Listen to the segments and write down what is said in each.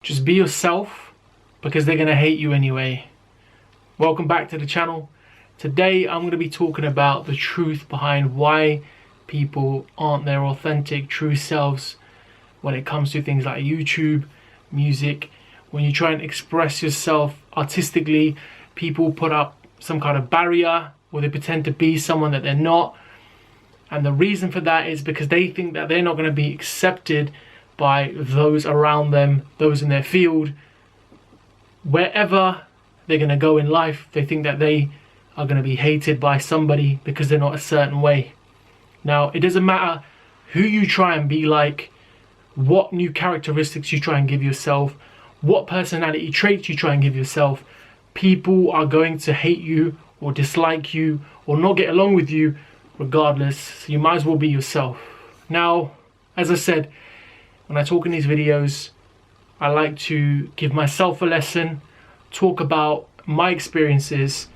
Just be yourself, because they're going to hate you anyway. Welcome back to the channel. Today I'm going to be talking about the truth behind why people aren't their authentic, true selves when it comes to things like YouTube, music. When you try and express yourself artistically, people put up some kind of barrier, or they pretend to be someone that they're not. And the reason for that is because they think that they're not going to be accepted by those around them, those in their field. Wherever they're going to go in life, they think that they are going to be hated by somebody because they're not a certain way. Now, it doesn't matter who you try and be like, what new characteristics you try and give yourself, what personality traits you try and give yourself. People are going to hate you or dislike you or not get along with you regardless. So you might as well be yourself. Now, as I said, when I talk in these videos, I like to give myself a lesson, talk about my experiences,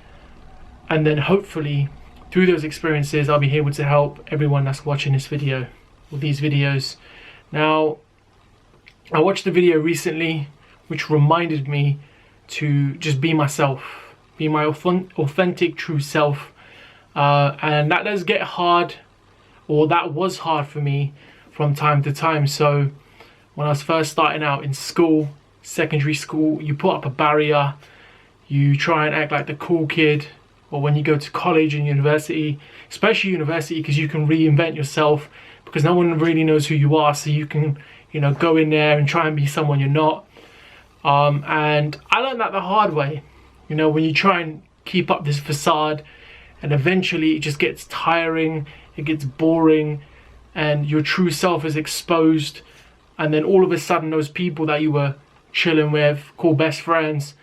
and then hopefully through those experiences I'll be able to help everyone that's watching this video or these videos. Now, I watched a video recently which reminded me to just be myself, be my authentic, true self, and that does get hard, or that was hard for me from time to time. So when I was first starting out in school, secondary school, you put up a barrier, you try and act like the cool kid. Or when you go to college and university, especially university, because you can reinvent yourself, because no one really knows who you are, so you can, go in there and try and be someone you're not. And I learned that the hard way. When you try and keep up this facade, and eventually it just gets tiring, it gets boring, and your true self is exposed. And then all of a sudden those people that you were chilling with, called best friends,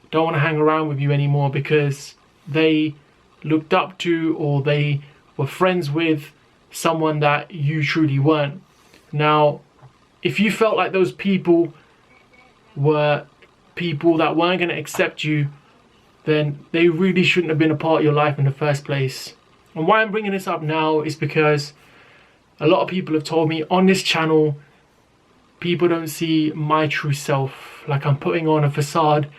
don't want to hang around with you anymore because they looked up to, or they were friends with someone that you truly weren't. Now, if you felt like those people were people that weren't going to accept you, then they really shouldn't have been a part of your life in the first place. And why I'm bringing this up now is because a lot of people have told me on this channel, people don't see my true self, like I'm putting on a facade.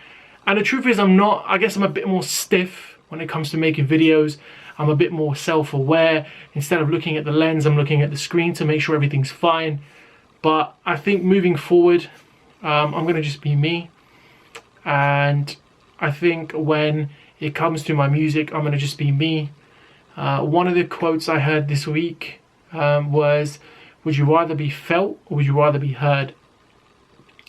And the truth is I'm not. I guess I'm a bit more stiff when it comes to making videos. I'm a bit more self-aware. Instead of looking at the lens, I'm looking at the screen to make sure everything's fine. But I think moving forward, I'm going to just be me. And I think when it comes to my music, I'm going to just be me. One of the quotes I heard this week was, would you rather be felt or would you rather be heard?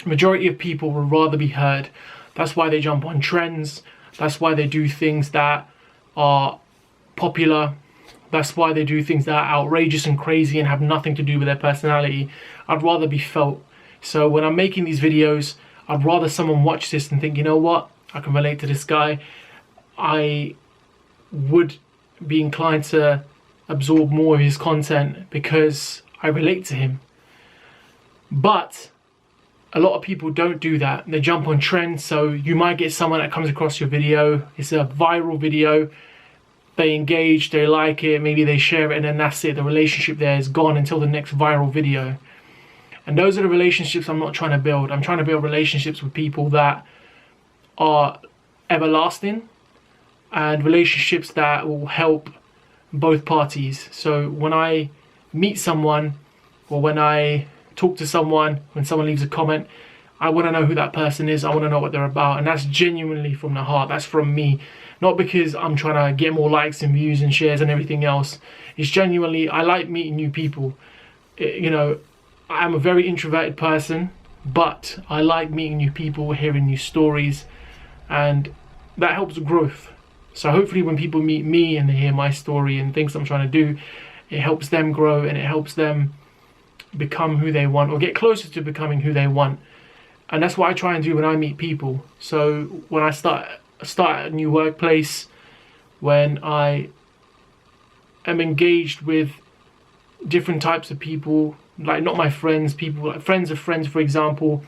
Majority of people would rather be heard. That's why they jump on trends. That's why they do things that are popular. That's why they do things that are outrageous and crazy and have nothing to do with their personality. I'd rather be felt. So when I'm making these videos, I'd rather someone watch this and think, you know what, I can relate to this guy. I would be inclined to absorb more of his content because I relate to him. But a lot of people don't do that. They jump on trends. So you might get someone that comes across your video. It's a viral video. They engage, they like it, maybe they share it, and then that's it. The relationship there is gone until the next viral video. And those are the relationships I'm not trying to build. I'm trying to build relationships with people that are everlasting, and relationships that will help both parties. So when I meet someone, or when I talk to someone, when someone leaves a comment, I want to know who that person is. I want to know what they're about, and that's genuinely from the heart. That's from me, not because I'm trying to get more likes and views and shares and everything else. It's genuinely, I like meeting new people. I'm a very introverted person, but I like meeting new people, hearing new stories, and that helps growth. So hopefully when people meet me and they hear my story and things I'm trying to do, it helps them grow and it helps them become who they want, or get closer to becoming who they want. And that's what I try and do when I meet people. So when I start a new workplace, when I am engaged with different types of people, like not my friends, people like friends of friends, for example,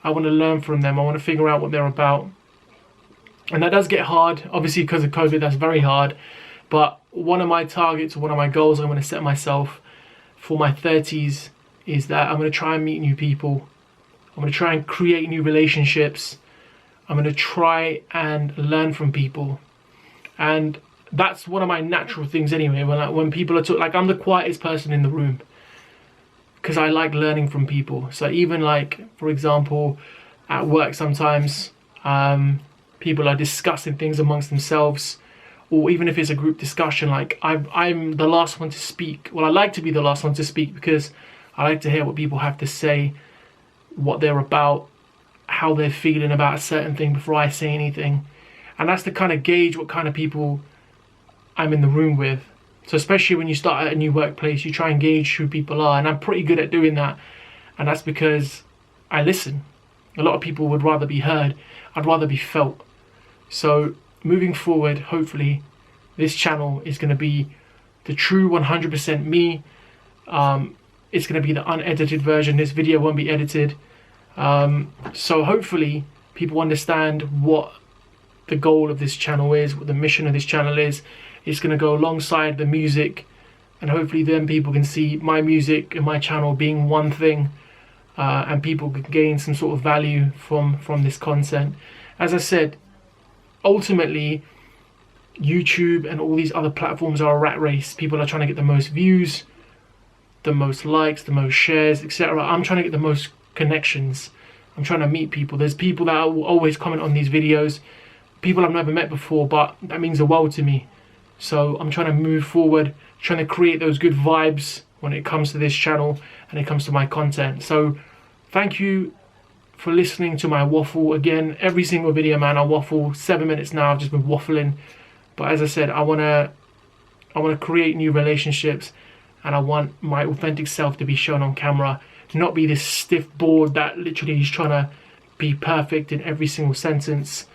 I want to learn from them. I want to figure out what they're about. And that does get hard, obviously because of COVID, that's very hard. But one of my targets, one of my goals I'm going to set myself for my 30s is that I'm going to try and meet new people. I'm going to try and create new relationships. I'm going to try and learn from people. And that's one of my natural things anyway. When people are like, I'm the quietest person in the room because I like learning from people. So even like, for example, at work sometimes people are discussing things amongst themselves, or even if it's a group discussion, like I'm the last one to speak. Well, I like to be the last one to speak because I like to hear what people have to say, what they're about, how they're feeling about a certain thing before I say anything. And that's to kind of gauge what kind of people I'm in the room with. So especially when you start at a new workplace, you try and gauge who people are, and I'm pretty good at doing that. And that's because I listen. A lot of people would rather be heard. I'd rather be felt. So moving forward, hopefully this channel is going to be the true 100% me. It's going to be the unedited version. This video won't be edited. So hopefully people understand what the goal of this channel is, what the mission of this channel is. It's going to go alongside the music, and hopefully then people can see my music and my channel being one thing, and people can gain some sort of value from this content. As I said, ultimately YouTube and all these other platforms are a rat race. People are trying to get the most views, the most likes, the most shares, etc. I'm trying to get the most connections. I'm trying to meet people. There's people that will always comment on these videos, people I've never met before, but that means the world to me. So I'm trying to move forward, trying to create those good vibes when it comes to this channel and it comes to my content. So thank you for listening to my waffle. Again, every single video, man, I waffle. 7 minutes now, I've just been waffling. But as I said, I wanna create new relationships, and I want my authentic self to be shown on camera, not be this stiff board that literally is trying to be perfect in every single sentence,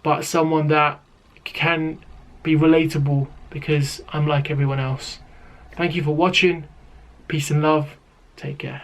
but someone that can be relatable because I'm like everyone else. Thank you for watching. Peace and love. Take care.